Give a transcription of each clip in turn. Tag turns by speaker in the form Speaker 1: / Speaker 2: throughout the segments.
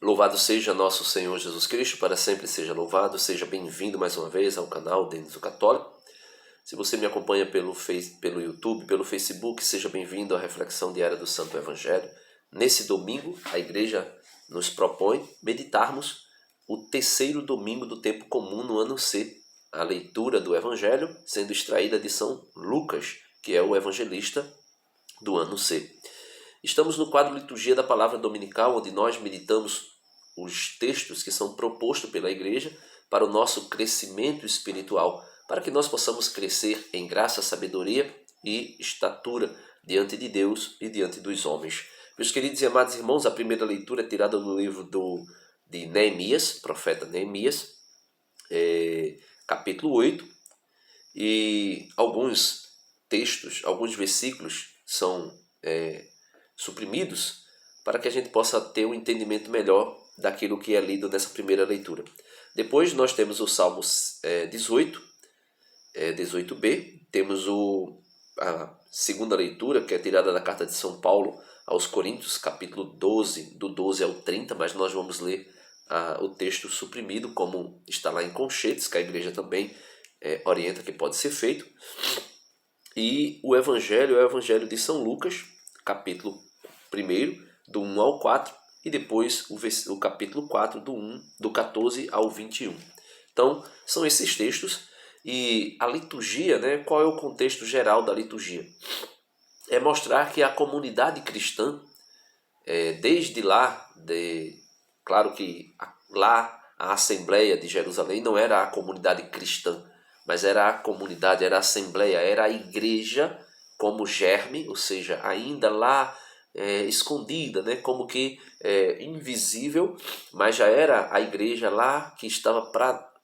Speaker 1: Louvado seja nosso Senhor Jesus Cristo, para sempre seja louvado. Seja bem-vindo mais uma vez ao canal Denis o Católico. Se você me acompanha pelo YouTube, pelo Facebook, seja bem-vindo à reflexão diária do Santo Evangelho. Nesse domingo, a Igreja nos propõe meditarmos o terceiro domingo do tempo comum no ano C. A leitura do Evangelho sendo extraída de São Lucas, que é o evangelista do ano C. Estamos no quadro Liturgia da Palavra Dominical, onde nós meditamos os textos que são propostos pela Igreja para o nosso crescimento espiritual, para que nós possamos crescer em graça, sabedoria e estatura diante de Deus e diante dos homens. Meus queridos e amados irmãos, a primeira leitura é tirada do livro de Neemias, profeta Neemias, capítulo 8, e alguns textos, alguns versículos são suprimidos para que a gente possa ter um entendimento melhor daquilo que é lido nessa primeira leitura. Depois nós temos o Salmo 18, 18b, temos a segunda leitura, que é tirada da carta de São Paulo aos Coríntios, capítulo 12, do 12 ao 30, mas nós vamos ler o texto suprimido, como está lá em Conchetes, que a Igreja também orienta que pode ser feito. E o Evangelho é o Evangelho de São Lucas, capítulo 1, do 1 ao 4, e depois o capítulo 4, do 14 ao 21. Então, são esses textos. E a liturgia, né? Qual é o contexto geral da liturgia? É mostrar que a comunidade cristã, desde lá, claro que lá a Assembleia de Jerusalém não era a comunidade cristã, mas era a comunidade, era a Assembleia, era a Igreja como germe, ou seja, ainda lá escondida, né? Como que invisível, mas já era a Igreja lá que estava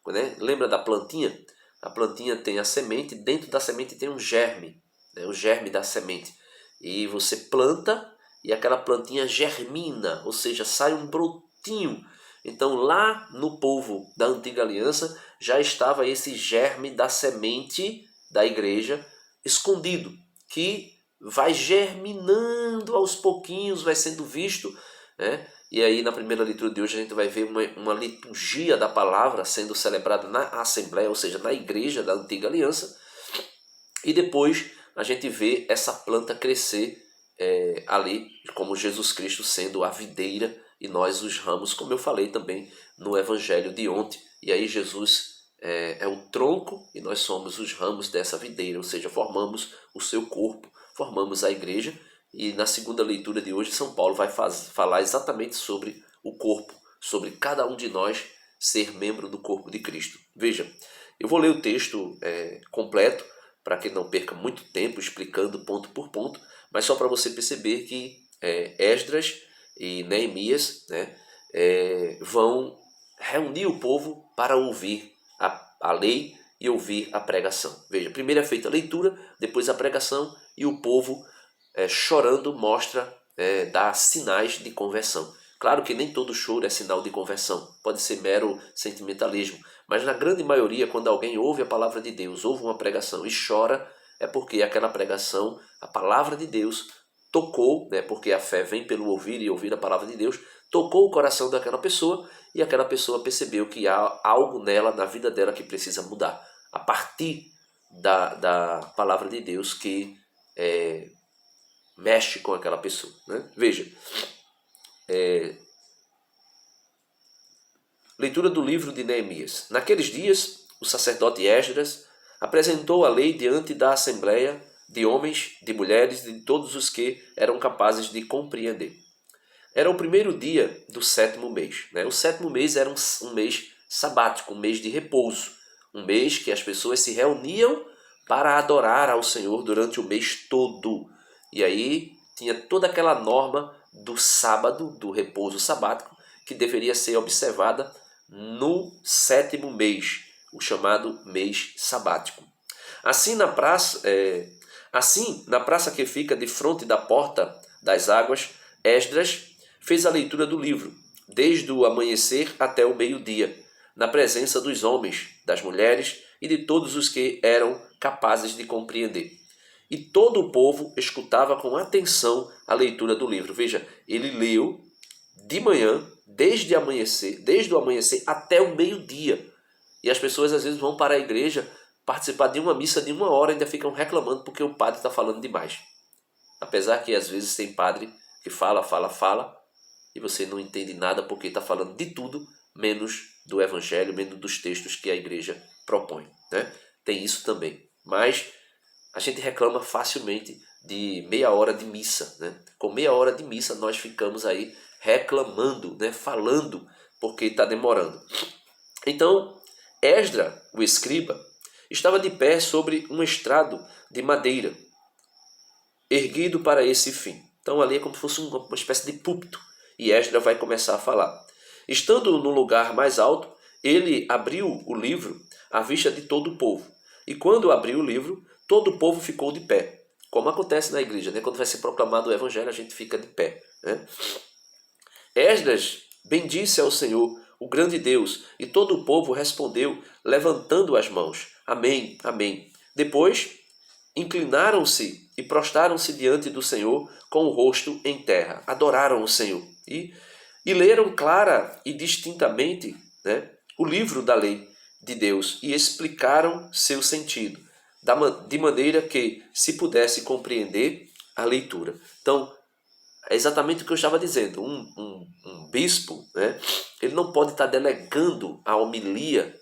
Speaker 1: né? Lembra da plantinha? A plantinha tem a semente, dentro da semente tem um germe, né? O germe da semente. E você planta e aquela plantinha germina, ou seja, sai um brotinho. Então lá no povo da antiga aliança já estava esse germe da semente da igreja escondido, que vai germinando aos pouquinhos, vai sendo visto, né? E aí na primeira leitura de hoje a gente vai ver uma liturgia da palavra sendo celebrada na Assembleia, ou seja, na igreja da antiga aliança. E depois a gente vê essa planta crescer ali, como Jesus Cristo sendo a videira e nós os ramos, como eu falei também no evangelho de ontem. E aí Jesus é o tronco e nós somos os ramos dessa videira, ou seja, formamos o seu corpo, formamos a igreja. E na segunda leitura de hoje, São Paulo vai falar exatamente sobre o corpo, sobre cada um de nós ser membro do corpo de Cristo. Veja, eu vou ler o texto completo, para que não perca muito tempo explicando ponto por ponto, mas só para você perceber que Esdras e Neemias, né, vão reunir o povo para ouvir a lei e ouvir a pregação. Veja, primeiro é feita a leitura, depois a pregação, e o povo chorando mostra, dá sinais de conversão. Claro que nem todo choro é sinal de conversão, pode ser mero sentimentalismo, mas na grande maioria, quando alguém ouve a palavra de Deus, ouve uma pregação e chora, é porque aquela pregação, a palavra de Deus, tocou, né, porque a fé vem pelo ouvir e ouvir a palavra de Deus, tocou o coração daquela pessoa e aquela pessoa percebeu que há algo nela, na vida dela, que precisa mudar. A partir da palavra de Deus que mexe com aquela pessoa, né? Veja, leitura do livro de Neemias. Naqueles dias, o sacerdote Esdras apresentou a lei diante da assembleia de homens, de mulheres, de todos os que eram capazes de compreender. Era o primeiro dia do 7º mês, né? O 7º mês era um mês sabático, um mês de repouso, um mês que as pessoas se reuniam para adorar ao Senhor durante o mês todo. E aí tinha toda aquela norma do sábado, do repouso sabático, que deveria ser observada no 7º mês, o chamado mês sabático. Assim, na praça que fica de frente da porta das águas, Esdras fez a leitura do livro, desde o amanhecer até o meio-dia, na presença dos homens, das mulheres e de todos os que eram capazes de compreender. E todo o povo escutava com atenção a leitura do livro. Veja, ele leu de manhã, desde o amanhecer até o meio-dia. E as pessoas às vezes vão para a igreja participar de uma missa de 1 hora e ainda ficam reclamando porque o padre está falando demais. Apesar que às vezes tem padre que fala, e você não entende nada porque está falando de tudo, menos do evangelho, menos dos textos que a igreja propõe, né? Tem isso também. Mas a gente reclama facilmente de meia hora de missa, né? Com meia hora de missa nós ficamos aí reclamando, né? Falando porque está demorando. Então, Esdra, o escriba, estava de pé sobre um estrado de madeira, erguido para esse fim. Então ali é como se fosse uma espécie de púlpito. E Esdra vai começar a falar. Estando no lugar mais alto, ele abriu o livro à vista de todo o povo. E quando abriu o livro, todo o povo ficou de pé. Como acontece na igreja, né? Quando vai ser proclamado o evangelho, a gente fica de pé, né? Esdras bendisse ao Senhor, o grande Deus, e todo o povo respondeu, levantando as mãos. Amém, amém. Depois, inclinaram-se e prostaram-se diante do Senhor com o rosto em terra. Adoraram o Senhor. E leram clara e distintamente, né, o livro da lei de Deus e explicaram seu sentido, de maneira que se pudesse compreender a leitura. Então, é exatamente o que eu estava dizendo. Um bispo, né, ele não pode estar delegando a homilia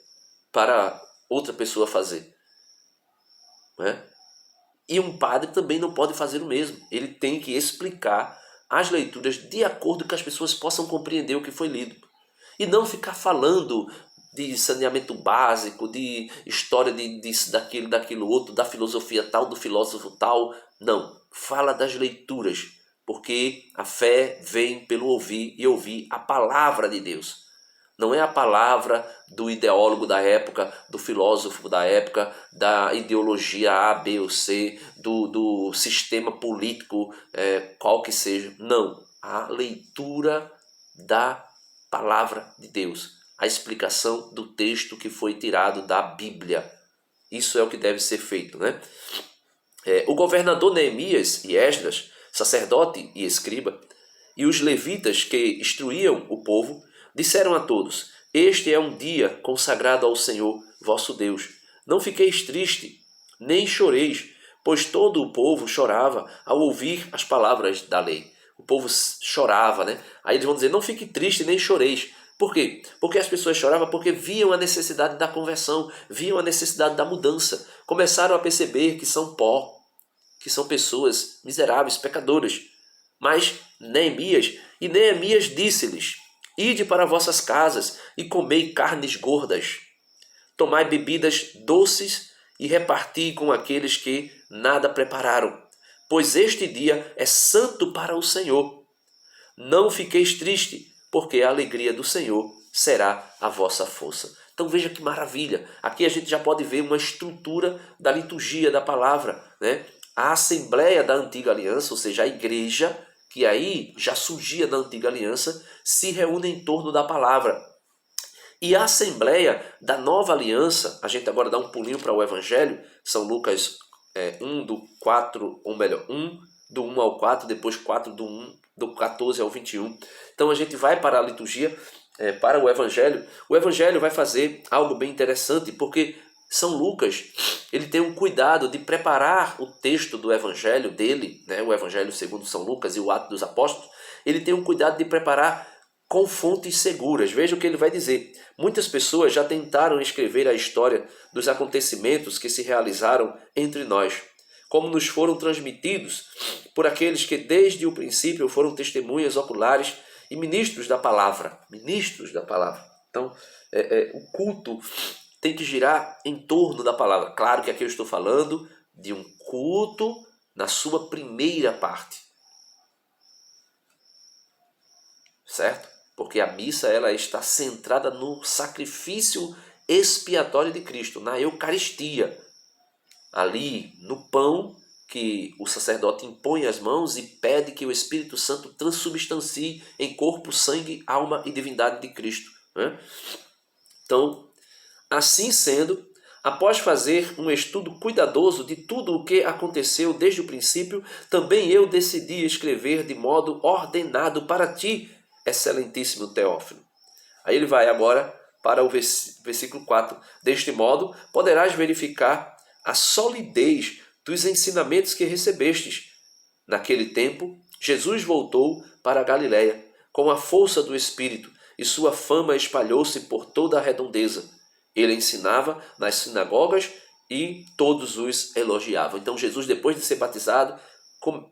Speaker 1: para outra pessoa fazer, né? E um padre também não pode fazer o mesmo. Ele tem que explicar as leituras de acordo com que as pessoas possam compreender o que foi lido. E não ficar falando de saneamento básico, de história disso, daquilo outro, da filosofia tal, do filósofo tal. Não. Fala das leituras. Porque a fé vem pelo ouvir e ouvir a palavra de Deus. Não é a palavra do ideólogo da época, do filósofo da época, da ideologia A, B ou C, do sistema político, qual que seja. Não. A leitura da palavra de Deus. A explicação do texto que foi tirado da Bíblia. Isso é o que deve ser feito, né? O governador Neemias e Esdras, sacerdote e escriba, e os levitas que instruíam o povo, disseram a todos: Este é um dia consagrado ao Senhor, vosso Deus. Não fiqueis triste, nem choreis, pois todo o povo chorava ao ouvir as palavras da lei. O povo chorava, né? Aí eles vão dizer: não fique triste, nem choreis. Por quê? Porque as pessoas choravam porque viam a necessidade da conversão, viam a necessidade da mudança. Começaram a perceber que são pó, que são pessoas miseráveis, pecadoras. Mas Neemias disse-lhes: Ide para vossas casas e comei carnes gordas. Tomai bebidas doces e reparti com aqueles que nada prepararam. Pois este dia é santo para o Senhor. Não fiqueis triste, porque a alegria do Senhor será a vossa força. Então veja que maravilha. Aqui a gente já pode ver uma estrutura da liturgia da palavra, né? A Assembleia da Antiga Aliança, ou seja, a igreja, que aí já surgia da Antiga Aliança, se reúne em torno da palavra. E a Assembleia da Nova Aliança, a gente agora dá um pulinho para o Evangelho, São Lucas 1 do 4, ou melhor, 1 do 1 ao 4, depois 4 do 14 ao 21. Então a gente vai para a liturgia, para o Evangelho. O Evangelho vai fazer algo bem interessante, porque São Lucas, ele tem um cuidado de preparar o texto do Evangelho dele, né, o Evangelho segundo São Lucas e o Atos dos Apóstolos, ele tem um cuidado de preparar com fontes seguras. Veja o que ele vai dizer. Muitas pessoas já tentaram escrever a história dos acontecimentos que se realizaram entre nós, como nos foram transmitidos por aqueles que desde o princípio foram testemunhas oculares e ministros da palavra. Ministros da palavra. Então, o culto tem que girar em torno da palavra. Claro que aqui eu estou falando de um culto na sua primeira parte. Certo? Porque a missa ela está centrada no sacrifício expiatório de Cristo, na Eucaristia. Ali, no pão que o sacerdote impõe as mãos e pede que o Espírito Santo transubstancie em corpo, sangue, alma e divindade de Cristo, né? Então, assim sendo, após fazer um estudo cuidadoso de tudo o que aconteceu desde o princípio, também eu decidi escrever de modo ordenado para ti, excelentíssimo Teófilo. Aí ele vai agora para o versículo 4. Deste modo, poderás verificar a solidez dos ensinamentos que recebestes. Naquele tempo, Jesus voltou para a Galiléia com a força do Espírito, e sua fama espalhou-se por toda a redondeza. Ele ensinava nas sinagogas e todos os elogiavam. Então Jesus, depois de ser batizado,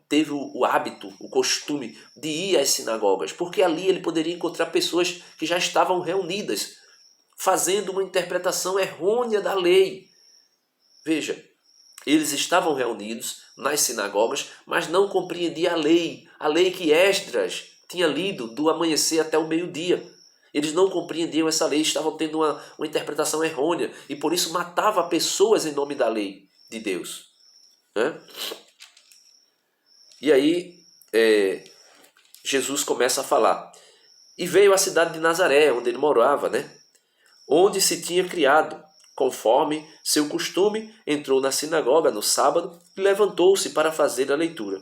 Speaker 1: teve o hábito, o costume de ir às sinagogas, porque ali ele poderia encontrar pessoas que já estavam reunidas, fazendo uma interpretação errônea da lei. Veja, eles estavam reunidos nas sinagogas, mas não compreendiam a lei que Esdras tinha lido do amanhecer até o meio-dia. Eles não compreendiam essa lei, estavam tendo uma interpretação errônea e por isso matava pessoas em nome da lei de Deus. Né? E aí Jesus começa a falar. E veio à cidade de Nazaré, onde ele morava, né? Onde se tinha criado. Conforme seu costume, entrou na sinagoga no sábado e levantou-se para fazer a leitura.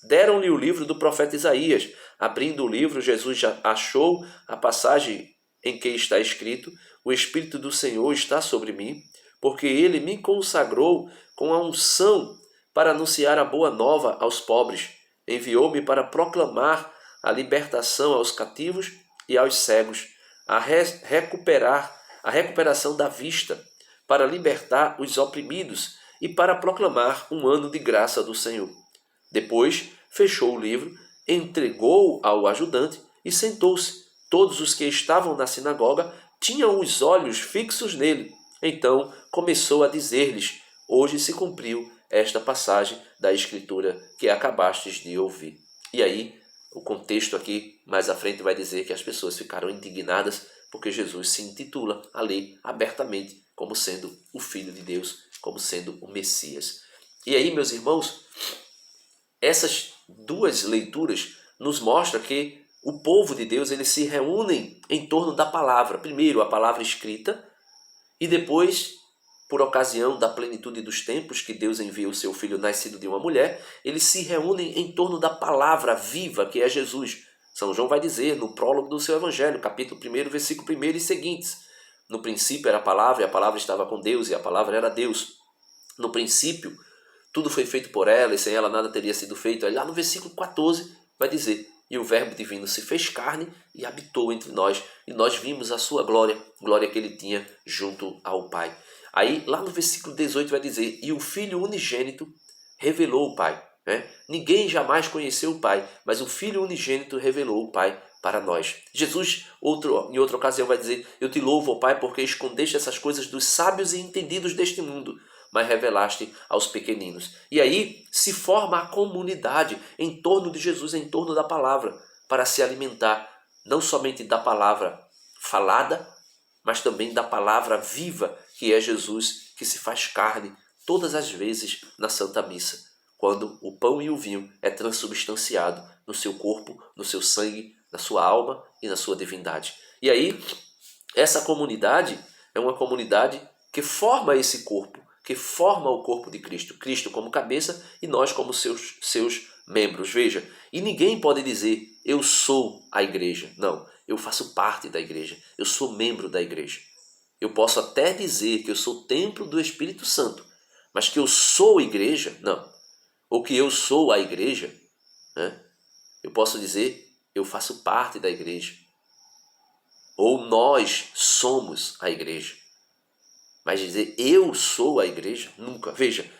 Speaker 1: Deram-lhe o livro do profeta Isaías. Abrindo o livro, Jesus já achou a passagem em que está escrito: O Espírito do Senhor está sobre mim, porque ele me consagrou com a unção para anunciar a boa nova aos pobres. Enviou-me para proclamar a libertação aos cativos e aos cegos, a recuperação da vista, para libertar os oprimidos e para proclamar um ano de graça do Senhor. Depois fechou o livro, entregou-o ao ajudante e sentou-se. Todos os que estavam na sinagoga tinham os olhos fixos nele. Então começou a dizer-lhes: Hoje se cumpriu esta passagem da Escritura que acabastes de ouvir. E aí, o contexto aqui, mais à frente, vai dizer que as pessoas ficaram indignadas porque Jesus se intitula ali abertamente como sendo o Filho de Deus, como sendo o Messias. E aí, meus irmãos, essas duas leituras nos mostram que o povo de Deus, eles se reúnem em torno da palavra. Primeiro, a palavra escrita, e depois, por ocasião da plenitude dos tempos, que Deus envia o seu Filho nascido de uma mulher, eles se reúnem em torno da palavra viva, que é Jesus. São João vai dizer no prólogo do seu Evangelho, capítulo 1, versículo 1 e seguintes: No princípio era a palavra, e a palavra estava com Deus, e a palavra era Deus. No princípio, tudo foi feito por ela, e sem ela nada teria sido feito. Aí lá no versículo 14 vai dizer: E o Verbo divino se fez carne e habitou entre nós, e nós vimos a sua glória, glória que ele tinha junto ao Pai. Aí lá no versículo 18 vai dizer: E o Filho unigênito revelou o Pai. Né? Ninguém jamais conheceu o Pai, mas o Filho unigênito revelou o Pai para nós. Jesus, em outra ocasião, vai dizer: Eu te louvo, ó Pai, porque escondeste essas coisas dos sábios e entendidos deste mundo, mas revelaste aos pequeninos. E aí se forma a comunidade em torno de Jesus, em torno da palavra, para se alimentar não somente da palavra falada, mas também da palavra viva, que é Jesus, que se faz carne todas as vezes na Santa Missa, quando o pão e o vinho é transubstanciado no seu corpo, no seu sangue, na sua alma e na sua divindade. E aí, essa comunidade é uma comunidade que forma esse corpo, que forma o corpo de Cristo. Cristo como cabeça e nós como seus membros. Veja, e ninguém pode dizer: eu sou a igreja. Não, eu faço parte da igreja, eu sou membro da igreja. Eu posso até dizer que eu sou templo do Espírito Santo, mas que eu sou igreja, não. Ou que eu sou a igreja, né? Eu posso dizer: eu faço parte da igreja. Ou nós somos a igreja. Mas dizer eu sou a igreja, nunca. Veja,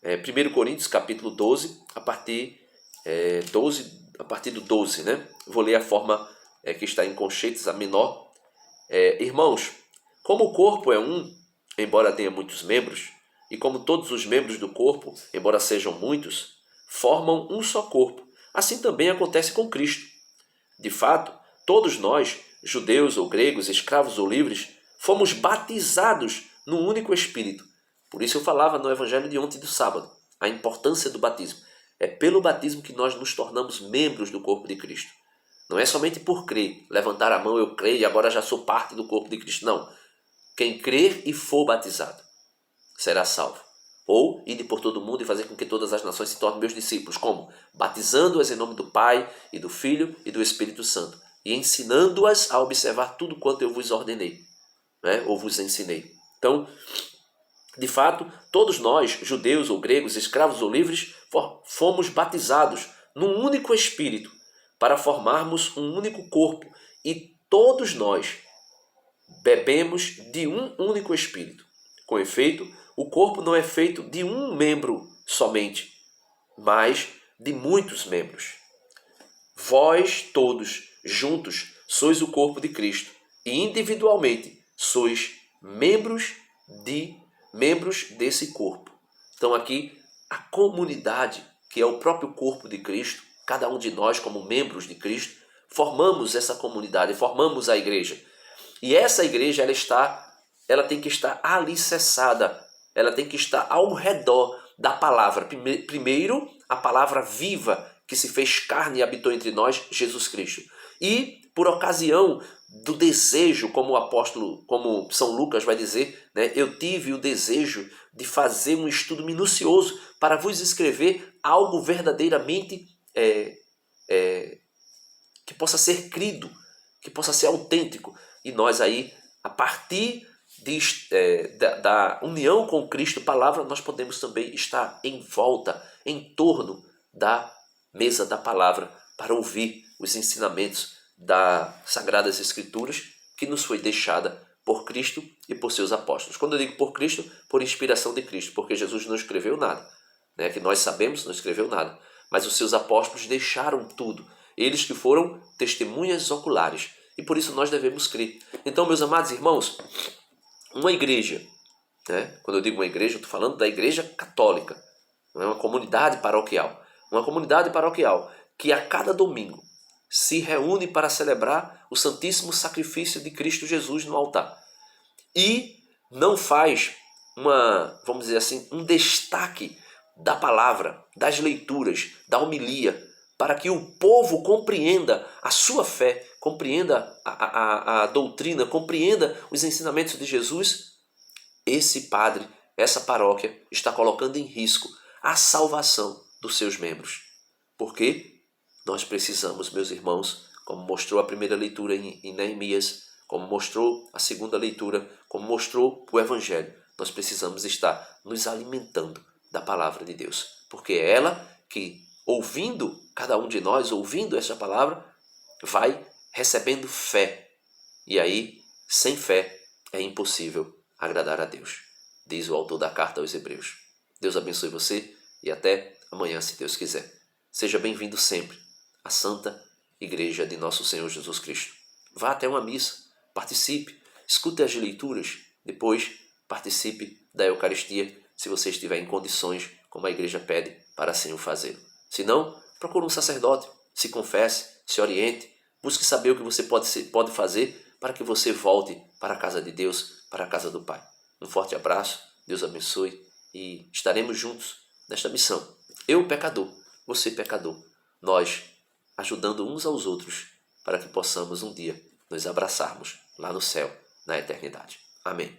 Speaker 1: 1 Coríntios capítulo 12, a partir do 12, né? Vou ler a forma que está em conchetes, a menor. Irmãos, como o corpo é um, embora tenha muitos membros, e como todos os membros do corpo, embora sejam muitos, formam um só corpo, assim também acontece com Cristo. De fato, todos nós, judeus ou gregos, escravos ou livres, fomos batizados num único Espírito. Por isso eu falava no Evangelho de ontem do sábado, a importância do batismo. É pelo batismo que nós nos tornamos membros do corpo de Cristo. Não é somente por crer, levantar a mão, eu creio e agora já sou parte do corpo de Cristo. Não. Quem crer e for batizado será salvo. Ou ide por todo mundo e fazer com que todas as nações se tornem meus discípulos. Como? Batizando-as em nome do Pai e do Filho e do Espírito Santo. E ensinando-as a observar tudo quanto eu vos ordenei, né? Ou vos ensinei. Então, de fato, todos nós, judeus ou gregos, escravos ou livres, fomos batizados num único Espírito para formarmos um único corpo. E todos nós bebemos de um único Espírito. Com efeito, o corpo não é feito de um membro somente, mas de muitos membros. Vós todos, juntos, sois o corpo de Cristo, e individualmente sois membros desse corpo. Então aqui, a comunidade, que é o próprio corpo de Cristo, cada um de nós como membros de Cristo, formamos essa comunidade, formamos a igreja. E essa igreja, ela tem que estar alicerçada, ela tem que estar ao redor da palavra. Primeiro, a palavra viva que se fez carne e habitou entre nós, Jesus Cristo. E por ocasião do desejo, como o apóstolo, como São Lucas vai dizer, né, eu tive o desejo de fazer um estudo minucioso para vos escrever algo verdadeiramente que possa ser crido, que possa ser autêntico. E nós aí, a partir da união com Cristo, palavra, nós podemos também estar em volta, em torno da mesa da palavra, para ouvir os ensinamentos das Sagradas Escrituras que nos foi deixada por Cristo e por seus apóstolos. Quando eu digo por Cristo, por inspiração de Cristo, porque Jesus não escreveu nada, né? Que nós sabemos, não escreveu nada, mas os seus apóstolos deixaram tudo, eles que foram testemunhas oculares, e por isso nós devemos crer. Então, meus amados irmãos, uma igreja, né? Quando eu digo uma igreja, eu estou falando da igreja católica, não é uma comunidade paroquial. Uma comunidade paroquial que a cada domingo se reúne para celebrar o Santíssimo Sacrifício de Cristo Jesus no altar. E não faz vamos dizer assim, um destaque da palavra, das leituras, da homilia, para que o povo compreenda a sua fé, compreenda a doutrina, compreenda os ensinamentos de Jesus. Esse padre, essa paróquia, está colocando em risco a salvação dos seus membros. Porque nós precisamos, meus irmãos, como mostrou a primeira leitura em Neemias, como mostrou a segunda leitura, como mostrou o Evangelho, nós precisamos estar nos alimentando da palavra de Deus. Porque é ela que, ouvindo, cada um de nós, ouvindo essa palavra, vai recebendo fé. E aí, sem fé, é impossível agradar a Deus, diz o autor da carta aos Hebreus. Deus abençoe você e até amanhã, se Deus quiser. Seja bem-vindo sempre à Santa Igreja de Nosso Senhor Jesus Cristo. Vá até uma missa, participe, escute as leituras, depois participe da Eucaristia, se você estiver em condições, como a igreja pede, para assim o fazer. Se não, procure um sacerdote, se confesse, se oriente, busque saber o que você pode fazer para que você volte para a casa de Deus, para a casa do Pai. Um forte abraço, Deus abençoe e estaremos juntos nesta missão. Eu, pecador, você, pecador, nós ajudando uns aos outros para que possamos um dia nos abraçarmos lá no céu, na eternidade. Amém.